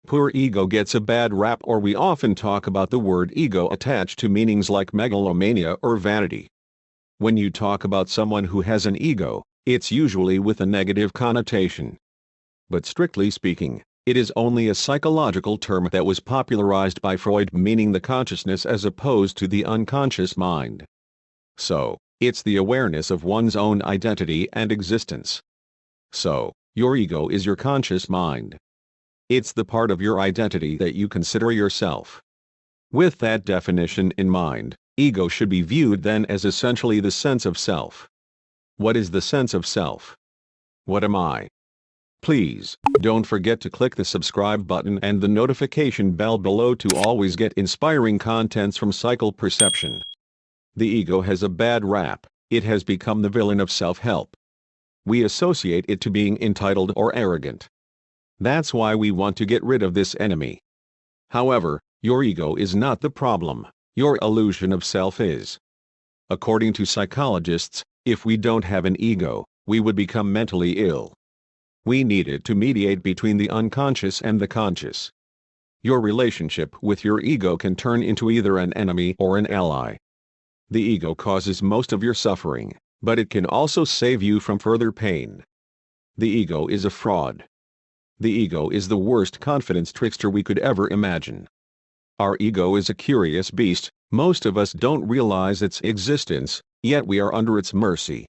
Poor ego gets a bad rap, or we often talk about the word ego attached to meanings like megalomania or vanity. When you talk about someone who has an ego, it's usually with a negative connotation. But strictly speaking, it is only a psychological term that was popularized by Freud, meaning the consciousness as opposed to the unconscious mind. So, it's the awareness of one's own identity and existence. So, your ego is your conscious mind. It's the part of your identity that you consider yourself. With that definition in mind, ego should be viewed then as essentially the sense of self. What is the sense of self? What am I? Please, don't forget to click the subscribe button and the notification bell below to always get inspiring contents from Cycle Perception. The ego has a bad rap. It has become the villain of self-help. We associate it to being entitled or arrogant. That's why we want to get rid of this enemy. However, your ego is not the problem, your illusion of self is. According to psychologists, if we don't have an ego, we would become mentally ill. We need it to mediate between the unconscious and the conscious. Your relationship with your ego can turn into either an enemy or an ally. The ego causes most of your suffering, but it can also save you from further pain. The ego is a fraud. The ego is the worst confidence trickster we could ever imagine. Our ego is a curious beast. Most of us don't realize its existence, yet we are under its mercy.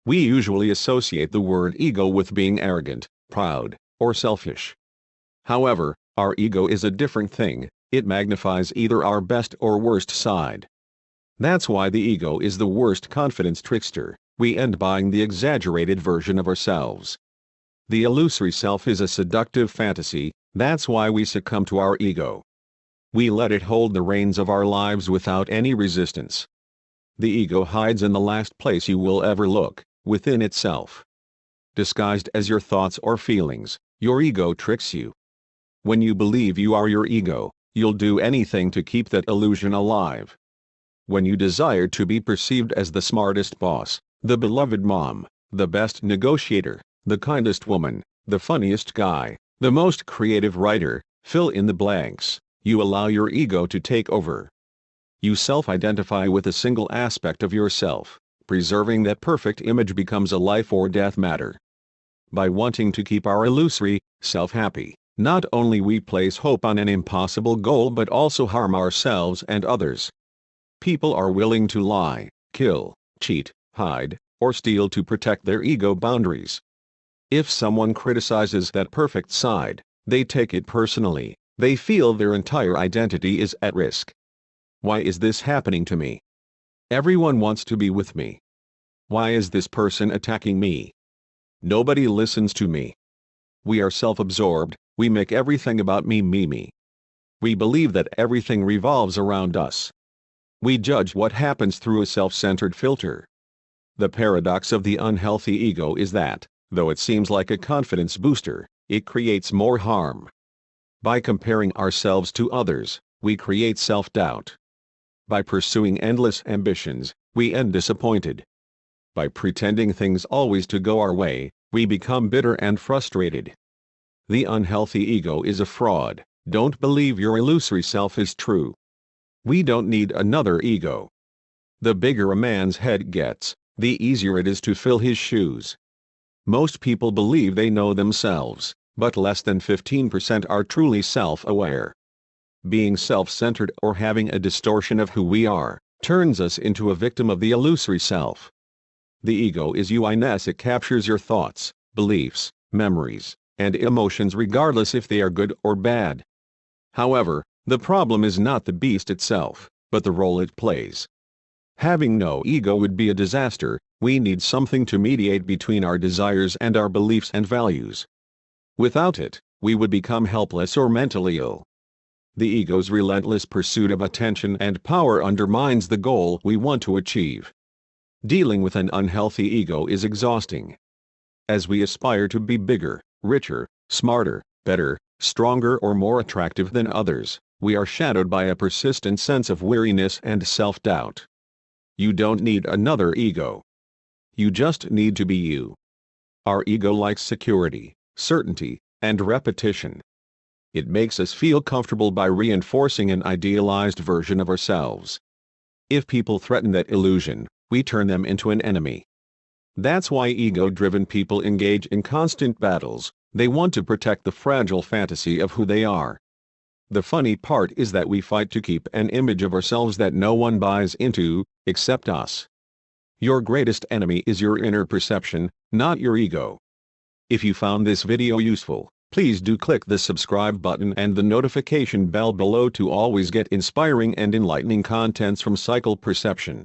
We usually associate the word ego with being arrogant, proud, or selfish. However, our ego is a different thing. It magnifies either our best or worst side. That's why the ego is the worst confidence trickster. We end buying the exaggerated version of ourselves. The illusory self is a seductive fantasy. That's why we succumb to our ego. We let it hold the reins of our lives without any resistance. The ego hides in the last place you will ever look, within itself. Disguised as your thoughts or feelings, your ego tricks you. When you believe you are your ego, you'll do anything to keep that illusion alive. When you desire to be perceived as the smartest boss, the beloved mom, the best negotiator, the kindest woman, the funniest guy, the most creative writer, fill in the blanks, you allow your ego to take over. You self-identify with a single aspect of yourself. Preserving that perfect image becomes a life or death matter. By wanting to keep our illusory self happy, not only we place hope on an impossible goal but also harm ourselves and others. People are willing to lie, kill, cheat, hide, or steal to protect their ego boundaries. If someone criticizes that perfect side, they take it personally. They feel their entire identity is at risk. Why is this happening to me? Everyone wants to be with me. Why is this person attacking me? Nobody listens to me. We are self-absorbed. We make everything about me. We believe that everything revolves around us. We judge what happens through a self-centered filter. The paradox of the unhealthy ego is that, though it seems like a confidence booster, it creates more harm. By comparing ourselves to others, we create self-doubt. By pursuing endless ambitions, we end disappointed. By pretending things always to go our way, we become bitter and frustrated. The unhealthy ego is a fraud. Don't believe your illusory self is true. We don't need another ego. The bigger a man's head gets, the easier it is to fill his shoes. Most people believe they know themselves, but less than 15% are truly self-aware. Being self-centered or having a distortion of who we are, turns us into a victim of the illusory self. The ego is you-ness. It captures your thoughts, beliefs, memories, and emotions regardless if they are good or bad. However, the problem is not the beast itself, but the role it plays. Having no ego would be a disaster. We need something to mediate between our desires and our beliefs and values. Without it, we would become helpless or mentally ill. The ego's relentless pursuit of attention and power undermines the goal we want to achieve. Dealing with an unhealthy ego is exhausting. As we aspire to be bigger, richer, smarter, better, stronger, or more attractive than others, we are shadowed by a persistent sense of weariness and self-doubt. You don't need another ego. You just need to be you. Our ego likes security, certainty, and repetition. It makes us feel comfortable by reinforcing an idealized version of ourselves. If people threaten that illusion, we turn them into an enemy. That's why ego-driven people engage in constant battles. They want to protect the fragile fantasy of who they are. The funny part is that we fight to keep an image of ourselves that no one buys into, except us. Your greatest enemy is your inner perception, not your ego. If you found this video useful, please do click the subscribe button and the notification bell below to always get inspiring and enlightening contents from Cycle Perception.